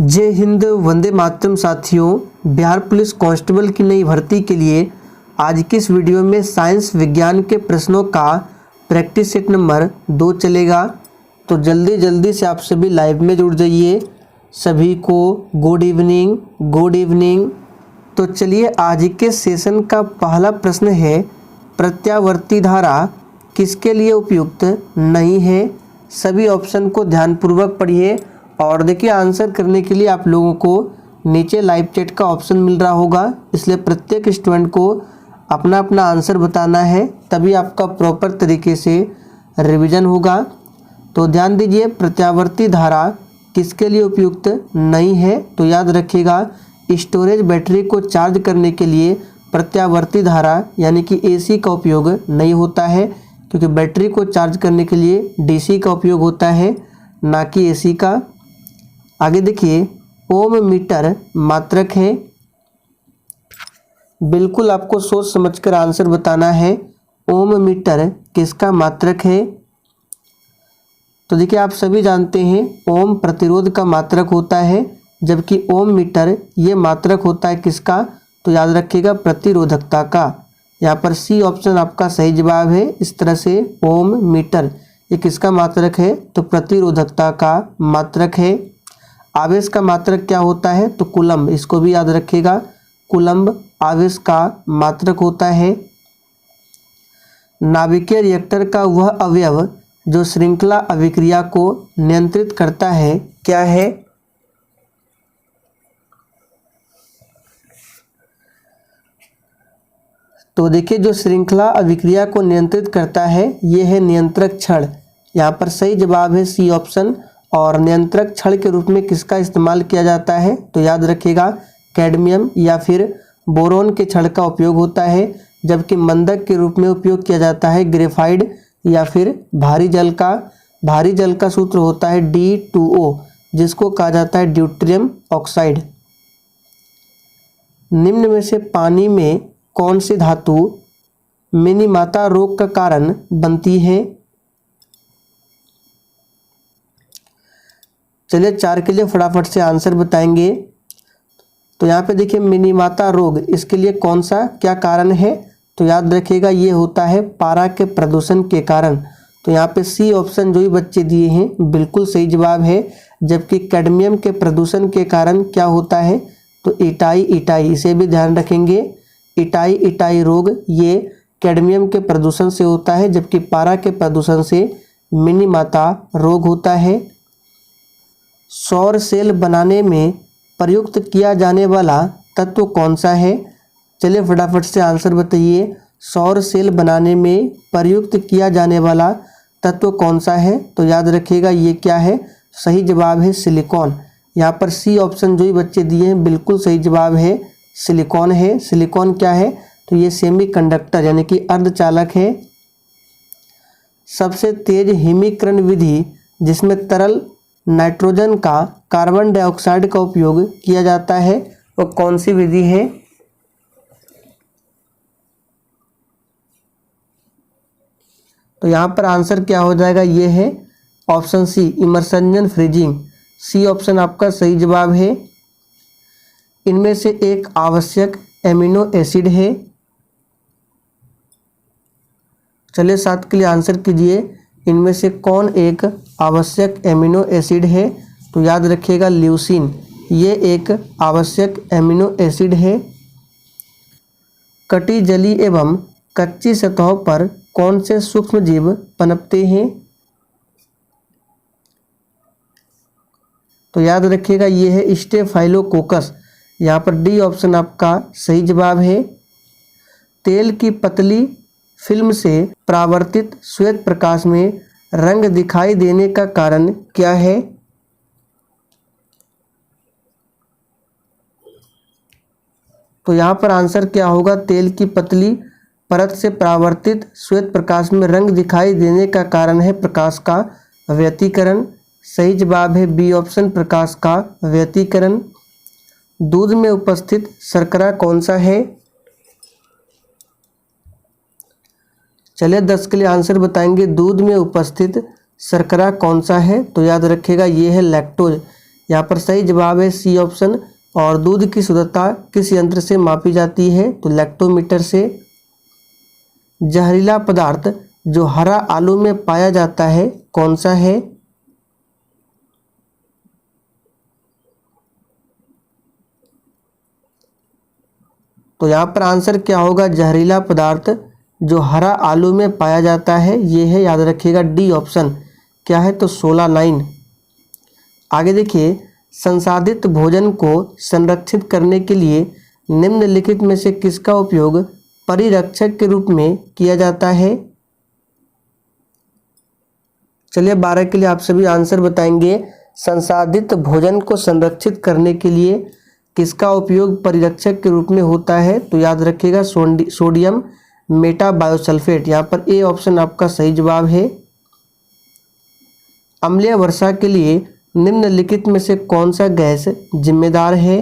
जय हिंद, वंदे मातरम। साथियों, Bihar police constable की नई भर्ती के लिए आज की इस वीडियो में साइंस विज्ञान के प्रश्नों का प्रैक्टिस सेट नंबर 2 चलेगा। तो जल्दी से आप सभी लाइव में जुड़ जाइए। सभी को गुड इवनिंग, गुड इवनिंग। तो चलिए, आज के सेशन का पहला प्रश्न है, प्रत्यावर्ती धारा किसके लिए उपयुक्त नहीं है। सभी ऑप्शन को ध्यानपूर्वक पढ़िए और देखिए, आंसर करने के लिए आप लोगों को नीचे लाइव चैट का ऑप्शन मिल रहा होगा, इसलिए प्रत्येक स्टूडेंट को अपना अपना आंसर बताना है, तभी आपका प्रॉपर तरीके से रिवीजन होगा। तो ध्यान दीजिए, प्रत्यावर्ती धारा किसके लिए उपयुक्त नहीं है। तो याद रखिएगा, स्टोरेज बैटरी को चार्ज करने के लिए प्रत्यावर्ती धारा यानी कि एसी का उपयोग नहीं होता है, क्योंकि बैटरी को चार्ज करने के लिए डीसी का उपयोग होता है, ना कि एसी का। आगे देखिए, ओम मीटर मात्रक है। बिल्कुल आपको सोच समझकर आंसर बताना है, ओम मीटर किसका मात्रक है। तो देखिए, आप सभी जानते हैं ओम प्रतिरोध का मात्रक होता है, जबकि ओम मीटर ये मात्रक होता है किसका। तो याद रखिएगा, प्रतिरोधकता का। यहाँ पर सी ऑप्शन आपका सही जवाब है। इस तरह से ओम मीटर ये किसका मात्रक है, तो प्रतिरोधकता का मात्रक है। आवेश का मात्रक क्या होता है, तो कूलम्ब, इसको भी याद रखिएगा, कूलम्ब आवेश का मात्रक होता है। नाभिकीय रिएक्टर का वह अवयव जो श्रृंखला अभिक्रिया को नियंत्रित करता है, क्या है। तो देखिए, जो श्रृंखला अभिक्रिया को नियंत्रित करता है ये है नियंत्रक छड़। यहाँ पर सही जवाब है सी ऑप्शन। और नियंत्रक छड़ के रूप में किसका इस्तेमाल किया जाता है, तो याद रखिएगा, कैडमियम या फिर बोरोन के छड़ का उपयोग होता है, जबकि मंदक के रूप में उपयोग किया जाता है ग्रेफाइड या फिर भारी जल का। भारी जल का सूत्र होता है D2O, जिसको कहा जाता है ड्यूटेरियम ऑक्साइड। निम्न में से पानी में कौन सी धातु मिनीमाता रोग का कारण बनती है। चलिए, 4 के लिए फटाफट से आंसर बताएंगे। तो यहाँ पे देखिए, मिनीमाता रोग, इसके लिए कौन सा क्या कारण है, तो याद रखिएगा ये होता है पारा के प्रदूषण के कारण। तो यहाँ पे सी ऑप्शन जो ही बच्चे दिए हैं बिल्कुल सही जवाब है। जबकि कैडमियम के प्रदूषण के कारण क्या होता है, तो इटाई, इसे भी ध्यान रखेंगे। इटाई रोग ये कैडमियम के प्रदूषण से होता है, जबकि पारा के प्रदूषण से मिनीमाता रोग होता है। सौर सेल बनाने में प्रयुक्त किया जाने वाला तत्व कौन सा है। चलिए फटाफट से आंसर बताइए, सौर सेल बनाने में प्रयुक्त किया जाने वाला तत्व कौन सा है। तो याद रखिएगा ये क्या है, सही जवाब है सिलिकॉन। यहाँ पर सी ऑप्शन जो ही बच्चे दिए हैं बिल्कुल सही जवाब है, सिलिकॉन है। सिलिकॉन क्या है, तो ये सेमीकंडक्टर यानी कि अर्धचालक है। सबसे तेज हिमीकरण विधि जिसमें तरल नाइट्रोजन का कार्बन डाइऑक्साइड का उपयोग किया जाता है, वो कौन सी विधि है। तो यहाँ पर आंसर क्या हो जाएगा, ये है option C, immersion freezing. C option आपका सही जवाब है। इनमें से एक आवश्यक एमिनो एसिड है। चलिए 7 के लिए आंसर कीजिए, इनमें से कौन एक आवश्यक एमिनो एसिड है। तो याद रखिएगा ल्यूसीन, ये एक आवश्यक एमिनो एसिड है। कटी जली एवं कच्ची सतहों पर कौन से सूक्ष्म जीव पनपते हैं। तो याद रखिएगा ये है स्टेफाइलोकोकस। यहाँ पर डी ऑप्शन आपका सही जवाब है। तेल की पतली फिल्म से परावर्तित श्वेत प्रकाश में रंग दिखाई देने का कारण क्या है। तो यहाँ पर आंसर क्या होगा, तेल की पतली परत से परावर्तित श्वेत प्रकाश में रंग दिखाई देने का कारण है प्रकाश का व्यतिकरण। सही जवाब है बी ऑप्शन, प्रकाश का व्यतिकरण। दूध में उपस्थित शर्करा कौन सा है। चलिए 10 के लिए आंसर बताएंगे, दूध में उपस्थित शर्करा कौन सा है। तो याद रखिएगा ये है लैक्टोज। यहाँ पर सही जवाब है सी ऑप्शन। और दूध की शुद्धता किस यंत्र से मापी जाती है? तो लैक्टोमीटर से। जहरीला पदार्थ जो हरा आलू में पाया जाता है कौन सा है? तो यहाँ पर आंसर क्या होगा? जहरीला पदार्थ जो हरा आलू में पाया जाता है ये है, याद रखिएगा, डी ऑप्शन। क्या है? तो सोलानाइन। आगे देखिए, संसाधित भोजन को संरक्षित करने के लिए निम्नलिखित में से किसका उपयोग परिरक्षक के रूप में किया जाता है? चलिए 12 के लिए आप सभी आंसर बताएंगे। संसाधित भोजन को संरक्षित करने के लिए किसका उपयोग परिरक्षक के रूप में होता है? तो याद रखिएगा सोडियम मेटाबायोसल्फेट। यहाँ पर ए ऑप्शन आपका सही जवाब है। अम्लीय वर्षा के लिए निम्नलिखित में से कौन सा गैस जिम्मेदार है?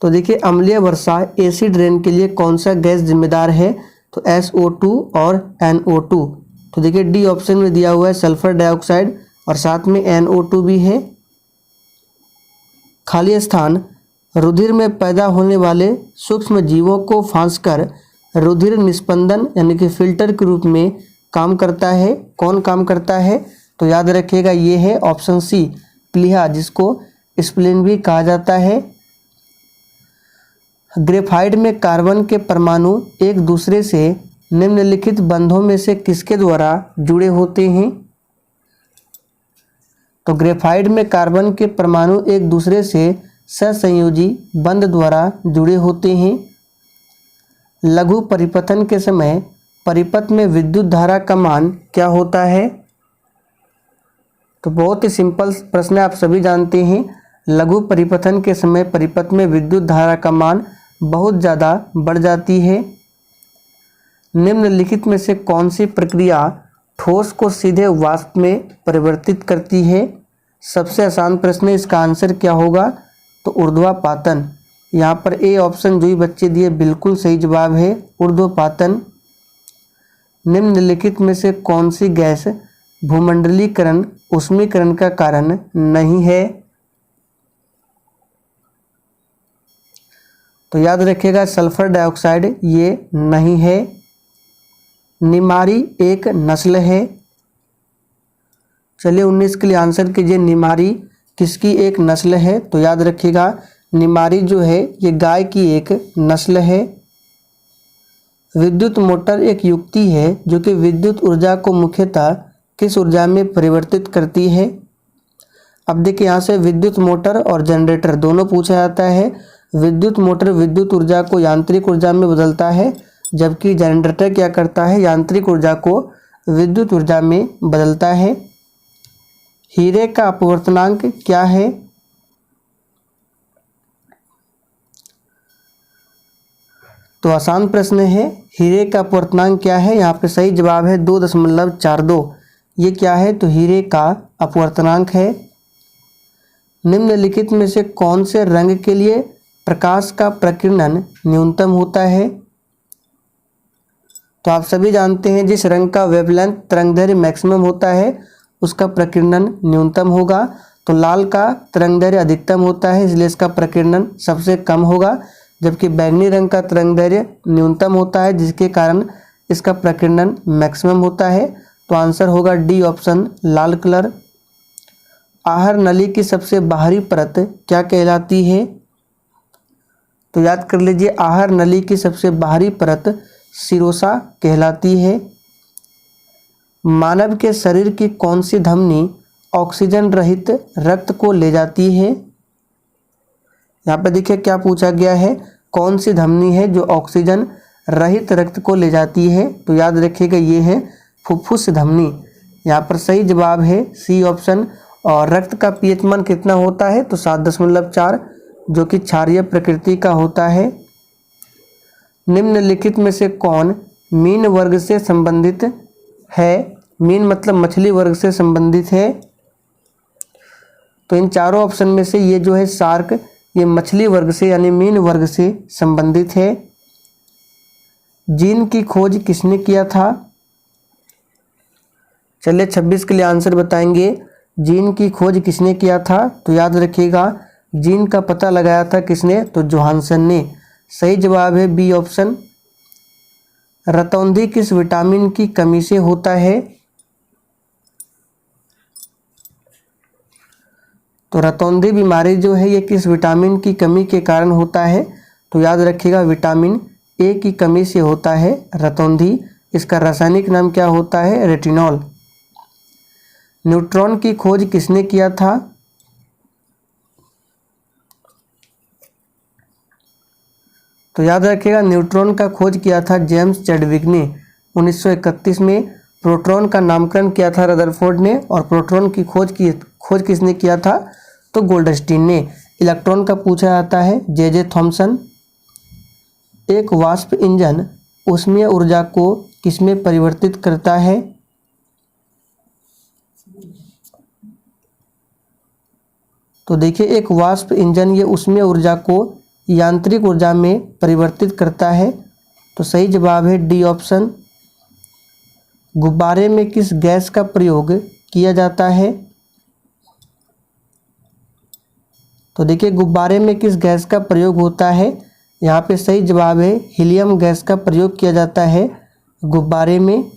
तो देखिए, अम्लीय वर्षा एसिड रेन के लिए कौन सा गैस जिम्मेदार है? तो SO2 और NO2। तो देखिए डी ऑप्शन में दिया हुआ है सल्फर डाइऑक्साइड और साथ में NO2 भी है। खाली स्थान रुधिर में पैदा होने वाले सूक्ष्म जीवों को फांसकर रुधिर निस्पंदन यानी कि फिल्टर के रूप में काम करता है। कौन काम करता है? तो याद रखिएगा ये है ऑप्शन सी, प्लीहा, जिसको स्प्लीन भी कहा जाता है। ग्रेफाइट में कार्बन के परमाणु एक दूसरे से निम्नलिखित बंधों में से किसके द्वारा जुड़े होते हैं? तो ग्रेफाइट में कार्बन के परमाणु एक दूसरे से सहसंयोजी बंध द्वारा जुड़े होते हैं। लघु परिपथन के समय परिपथ में विद्युत धारा का मान क्या होता है? तो बहुत ही सिंपल प्रश्न है, आप सभी जानते हैं। लघु परिपथन के समय परिपथ में विद्युत धारा का मान बहुत ज़्यादा बढ़ जाती है। निम्नलिखित में से कौन सी प्रक्रिया ठोस को सीधे वाष्प में परिवर्तित करती है? सबसे आसान प्रश्न है, इसका आंसर क्या होगा? तो ऊर्ध्वापातन। यहाँ पर ए ऑप्शन जो ही बच्चे दिए बिल्कुल सही जवाब है, ऊर्ध्वपातन। निम्नलिखित में से कौन सी गैस भूमंडलीकरण ऊष्मीकरण का कारण नहीं है? तो याद रखिएगा सल्फर डाइऑक्साइड ये नहीं है। निमारी एक नस्ल है। चलिए 19 के लिए आंसर कीजिए, निमारी किसकी एक नस्ल है? तो याद रखिएगा निमारी जो है ये गाय की एक नस्ल है। विद्युत मोटर एक युक्ति है जो कि विद्युत ऊर्जा को मुख्यतः किस ऊर्जा में परिवर्तित करती है? अब देखिए यहाँ से विद्युत मोटर और जनरेटर दोनों पूछा जाता है। विद्युत मोटर विद्युत ऊर्जा को यांत्रिक ऊर्जा में बदलता है, जबकि जनरेटर क्या करता है? यांत्रिक ऊर्जा को विद्युत ऊर्जा में बदलता है। हीरे का अपवर्तनांक क्या है? तो आसान प्रश्न है, हीरे का अपवर्तनांक क्या है? यहाँ पे सही जवाब है 2.42। ये क्या है? तो हीरे का अपवर्तनांक है। निम्नलिखित में से कौन से रंग के लिए प्रकाश का प्रकीर्णन न्यूनतम होता है? तो आप सभी जानते हैं जिस रंग का वेवलेंथ तरंगदैर्घ्य मैक्सिमम होता है उसका प्रकीर्णन न्यूनतम होगा। तो लाल का तरंगदैर्घ्य अधिकतम होता है, इसलिए इसका प्रकीर्णन सबसे कम होगा, जबकि बैंगनी रंग का तरंगदैर्घ्य न्यूनतम होता है जिसके कारण इसका प्रकीर्णन मैक्सिमम होता है। तो आंसर होगा डी ऑप्शन, लाल कलर। आहर नली की सबसे बाहरी परत क्या कहलाती है? तो याद कर लीजिए, आहर नली की सबसे बाहरी परत सिरोसा कहलाती है। मानव के शरीर की कौन सी धमनी ऑक्सीजन रहित रक्त को ले जाती है? यहाँ पे देखिए क्या पूछा गया है, कौन सी धमनी है जो ऑक्सीजन रहित रक्त को ले जाती है? तो याद रखिएगा ये है फुफ्फुस धमनी। यहाँ पर सही जवाब है सी ऑप्शन। और रक्त का पीएच मान कितना होता है? तो 7.4, जो कि क्षारीय प्रकृति का होता है। निम्नलिखित में से कौन मीन वर्ग से संबंधित है? मीन मतलब मछली वर्ग से संबंधित है। तो इन चारों ऑप्शन में से ये जो है शार्क, ये मछली वर्ग से यानी मीन वर्ग से संबंधित है। जीन की खोज किसने किया था? चलिए 26 के लिए आंसर बताएंगे। जीन की खोज किसने किया था? तो याद रखिएगा, जीन का पता लगाया था किसने? तो जोहानसन ने। सही जवाब है बी ऑप्शन। रतौंधी किस विटामिन की कमी से होता है? तो रतौंधी बीमारी जो है ये किस विटामिन की कमी के कारण होता है? तो याद रखिएगा, विटामिन ए की कमी से होता है रतौंधी। इसका रासायनिक नाम क्या होता है? रेटिनॉल। न्यूट्रॉन की खोज किसने किया था? तो याद रखिएगा, न्यूट्रॉन का खोज किया था जेम्स चैडविक ने 1931 में। प्रोटॉन का नामकरण किया था रदरफोर्ड ने। और प्रोटॉन की खोज किसने किया था? तो गोल्डस्टीन ने। इलेक्ट्रॉन का पूछा जाता है जे थॉमसन। एक वाष्प इंजन ऊष्मीय ऊर्जा को किसमें परिवर्तित करता है? तो देखिए, एक वाष्प इंजन ये ऊष्मीय ऊर्जा को यांत्रिक ऊर्जा में परिवर्तित करता है। तो सही जवाब है डी ऑप्शन। गुब्बारे में किस गैस का प्रयोग किया जाता है? तो देखिए, गुब्बारे में किस गैस का प्रयोग होता है? यहाँ पे सही जवाब है हीलियम गैस का प्रयोग किया जाता है गुब्बारे में।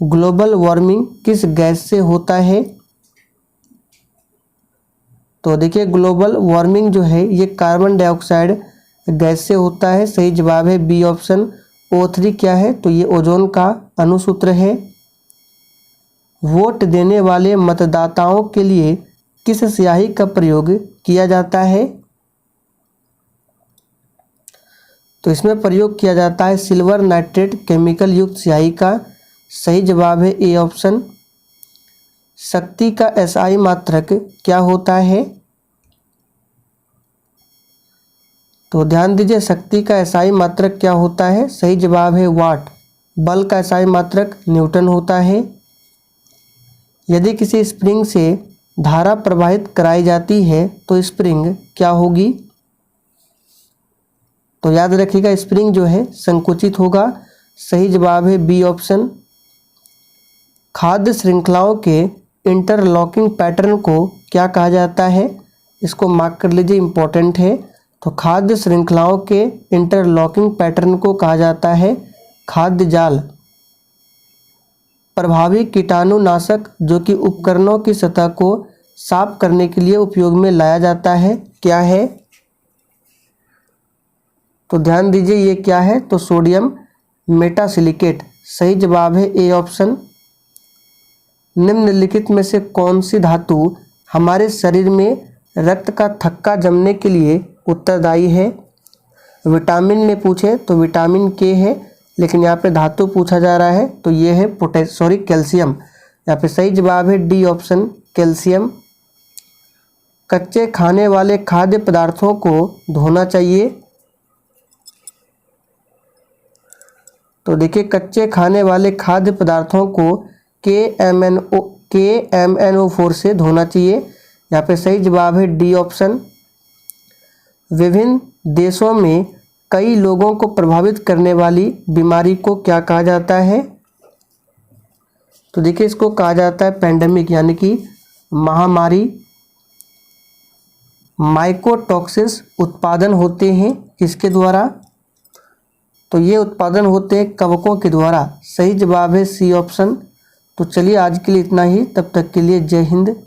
ग्लोबल वार्मिंग किस गैस से होता है? तो देखिए, ग्लोबल वार्मिंग जो है ये कार्बन डाइऑक्साइड गैस से होता है। सही जवाब है बी ऑप्शन। O3 क्या है? तो ये ओजोन का अणुसूत्र है। वोट देने वाले मतदाताओं के लिए किस स्याही का प्रयोग किया जाता है? तो इसमें प्रयोग किया जाता है सिल्वर नाइट्रेट केमिकल युक्त स्याही का। सही जवाब है ए ऑप्शन। शक्ति का SI मात्रक क्या होता है? तो ध्यान दीजिए, शक्ति का SI मात्रक क्या होता है? सही जवाब है वाट। बल का SI मात्रक न्यूटन होता है। यदि किसी स्प्रिंग से धारा प्रवाहित कराई जाती है तो स्प्रिंग क्या होगी? तो याद रखिएगा, स्प्रिंग जो है संकुचित होगा। सही जवाब है बी ऑप्शन। खाद्य श्रृंखलाओं के इंटरलॉकिंग पैटर्न को क्या कहा जाता है? इसको मार्क कर लीजिए, इंपॉर्टेंट है। तो खाद्य श्रृंखलाओं के इंटरलॉकिंग पैटर्न को कहा जाता है खाद्य जाल। प्रभावी कीटाणुनाशक जो कि उपकरणों की सतह को साफ करने के लिए उपयोग में लाया जाता है, क्या है? तो ध्यान दीजिए, ये क्या है? तो सोडियम मेटासिलिकेट। सही जवाब है ए ऑप्शन। निम्नलिखित में से कौन सी धातु हमारे शरीर में रक्त का थक्का जमने के लिए उत्तरदायी है? विटामिन में पूछे तो विटामिन के है, लेकिन यहाँ पे धातु पूछा जा रहा है तो ये है कैल्शियम। यहाँ पे सही जवाब है डी ऑप्शन, कैल्शियम। कच्चे खाने वाले खाद्य पदार्थों को धोना चाहिए। तो देखिए, कच्चे खाने वाले खाद्य पदार्थों को KMNO4 से धोना चाहिए। यहाँ पे सही जवाब है डी ऑप्शन। विभिन्न देशों में कई लोगों को प्रभावित करने वाली बीमारी को क्या कहा जाता है? तो देखिए, इसको कहा जाता है पेंडेमिक, यानी कि महामारी। माइकोटॉक्सिस उत्पादन होते हैं किसके द्वारा? तो ये उत्पादन होते हैं कवकों के द्वारा। सही जवाब है सी ऑप्शन। तो चलिए, आज के लिए इतना ही। तब तक के लिए जय हिंद।